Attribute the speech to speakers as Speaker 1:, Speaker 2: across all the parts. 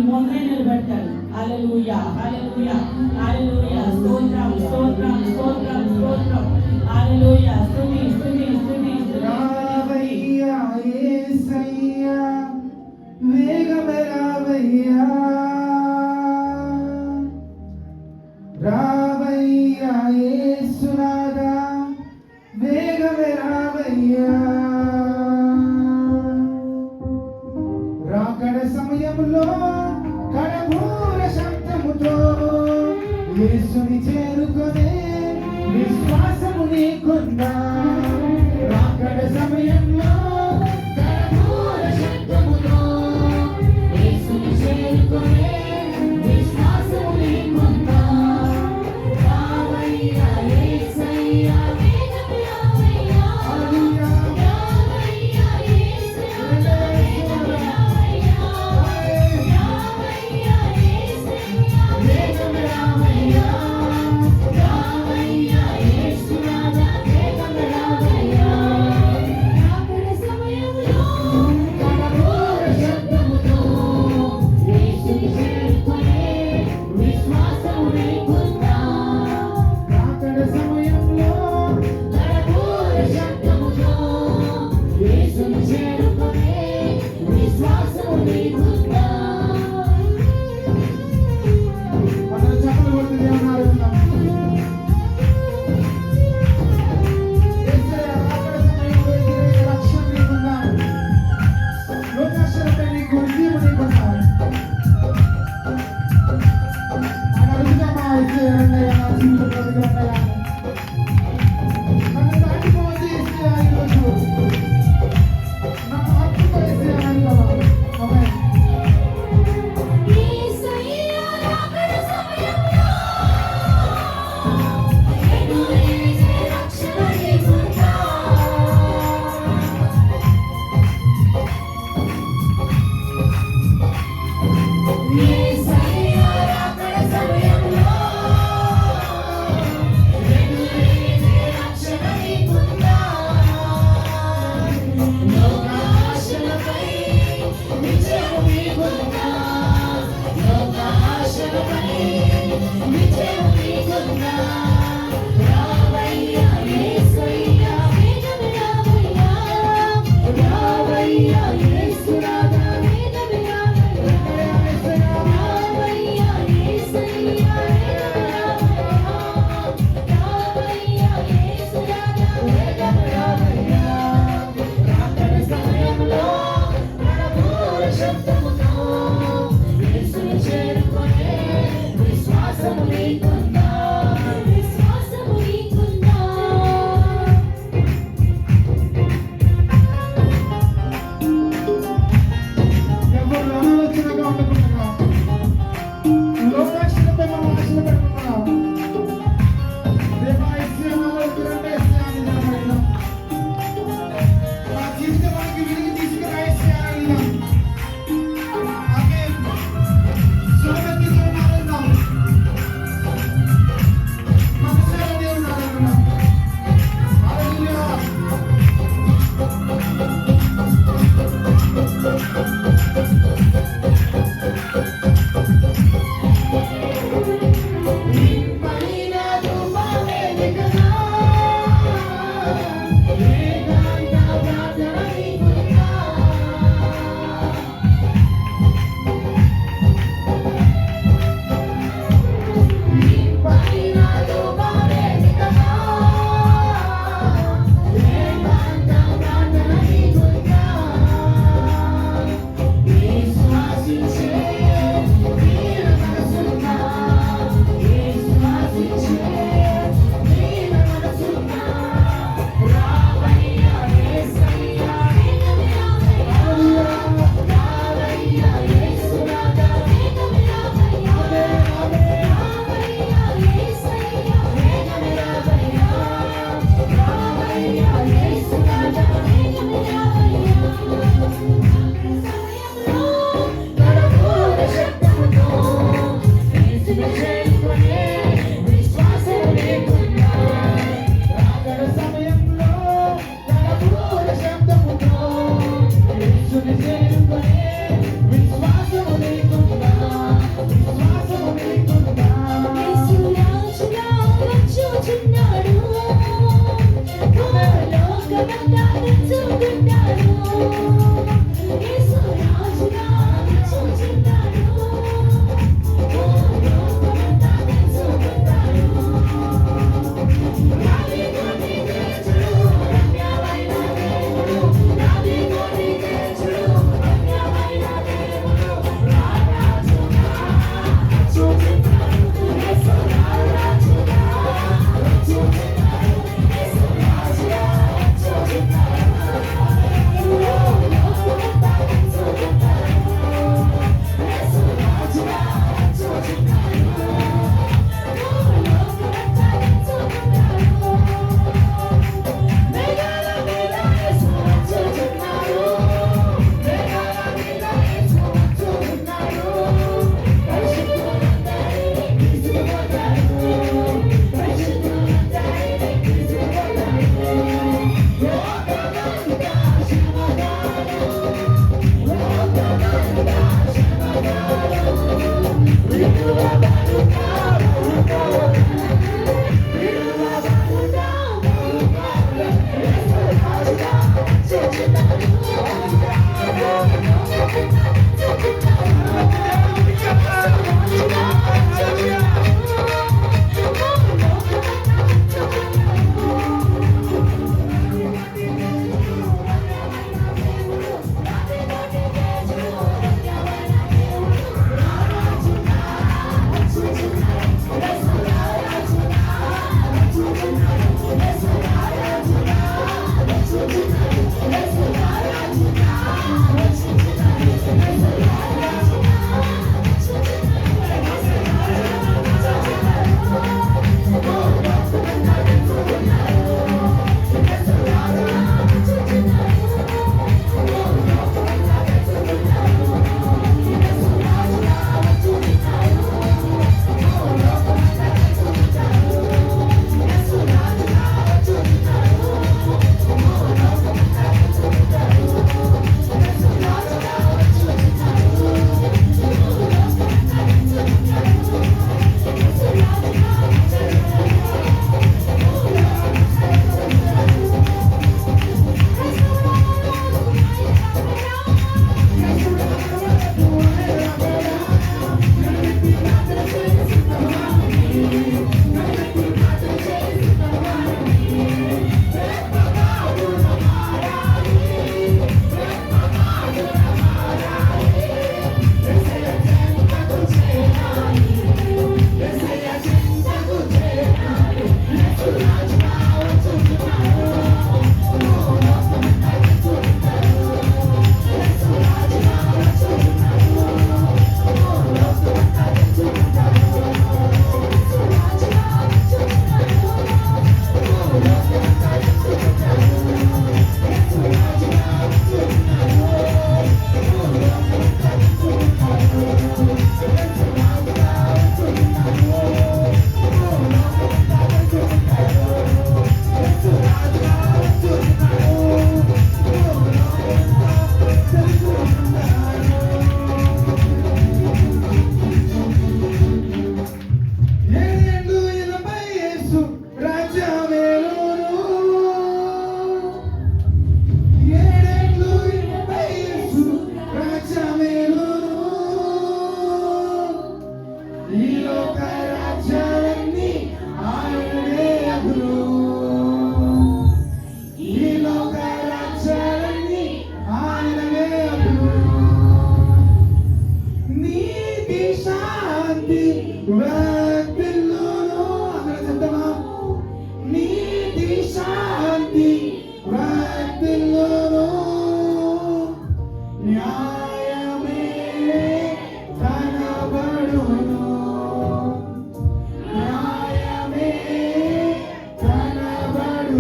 Speaker 1: ముందే నిలబెడతాడు. హల్లెలూయా, హల్లెలూయా, హల్లెలూయా. స్తోత్రం, స్తోత్రం, స్తోత్రం, స్తోత్రం. హల్లెలూయా. స్తుతి, స్తుతి, స్తుతి.
Speaker 2: రావయ్యా యేసయ్యా, వేగమే రావయ్యా, రావయ్యా యేసునాథా, వేగమే రావయ్యా. రాకడ సమయంలో కడబూర శబ్దముతో యేసుని చేరుకొనే విశ్వాసము నీకుందా? రాకడ సమయంలో కడబూర శబ్దముతో యేసుని చేరుకొనే విశ్వాసము నీకుందా? రావయ్యా యేసయ్యా, వేగమే రావయ్యా, రావయ్యా యేసయ్యా, వేగమే రావయ్యా, రావయ్యా యేసయ్యా, వేగమే రావయ్యా, రావయ్యా యేసునాథా, వేగమే రావయ్యా. రాకడ సమయంలో కడబూర శబ్దముతో యేసుని చేరుకొనే విశ్వాసము నీకుందా? రాకడ సమయంలో కడబూర శబ్దముతో యేసుని చేరుకొనే విశ్వాసము నీకుందా? మనం చప్పట్లు కొట్టి దేవుని ఆరాధిద్దాం. యేసయ్యా, రాకడ సమయంలో ఎదురయ్యే రక్షణ నీకుందా? లోకాశలపై నీకు విజయము నీకుందా? ఆయన అడుగుదామా? యేసయ్యా, రండయ్యా, నా జీవితంలో రండయ్యా. నన్ను దాటిపోతే యేసయ్యా ఈరోజు నన్ను హత్తుకో యేసయ్యా అంటావా? ఆమేన్.
Speaker 1: యేసయ్యా, రాకడ సమయంలో ఎదురయ్యే రక్షణ నీకుందా? యేసయ్యా, రాకడ సమయంలో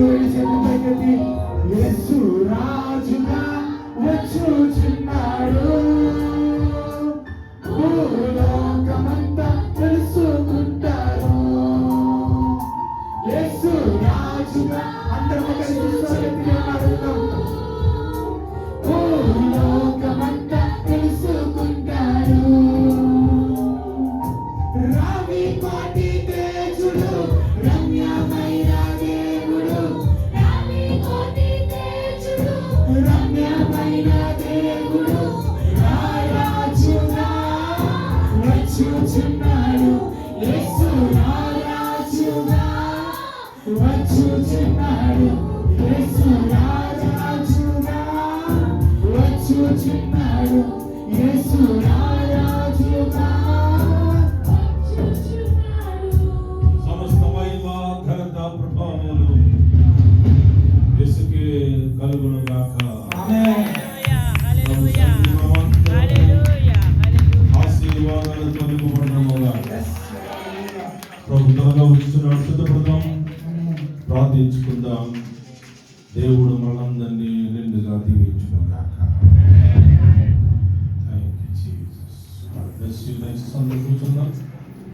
Speaker 2: చేతులెత్తి యేసు రాజుగా వచ్చుచున్నాడు. భూలోకమంతా తెలుసుకుంటారు. యేసు రాజుగా అందరూ కలిసి చేతులెత్తి అడుగుదాం. భూలోకమంతా తెలుసుకుంటారు. రావి కోటి తేజుడు రమ్యమైన దేవుడు.
Speaker 1: రావి కోటి తేజుడు
Speaker 2: రమ్యమైన దేవుడు రారాజుగా వచ్చుచున్నాడు. యేసు రారాజుగా వచ్చుచున్నాడు. యేసు రారాజుగా వచ్చుచున్నాడు. యేసు రారాజుగా
Speaker 3: సమస్త మహిమ ఘనత ప్రభావములు యేసుకే కలుగును గాక.
Speaker 2: ఆమేన్.
Speaker 3: ఆశీర్వాదాలతో నింపబడముగా ప్రభు త్వరగా వచ్చున్నాడు. సిద్ధపడదాం, ప్రార్థించుకుందాం. దేవుడు మనందరినీ నిండుగా దీవించును గాక. Thank you Jesus. God bless you. దయచేసి అందరూ కూర్చుందాం.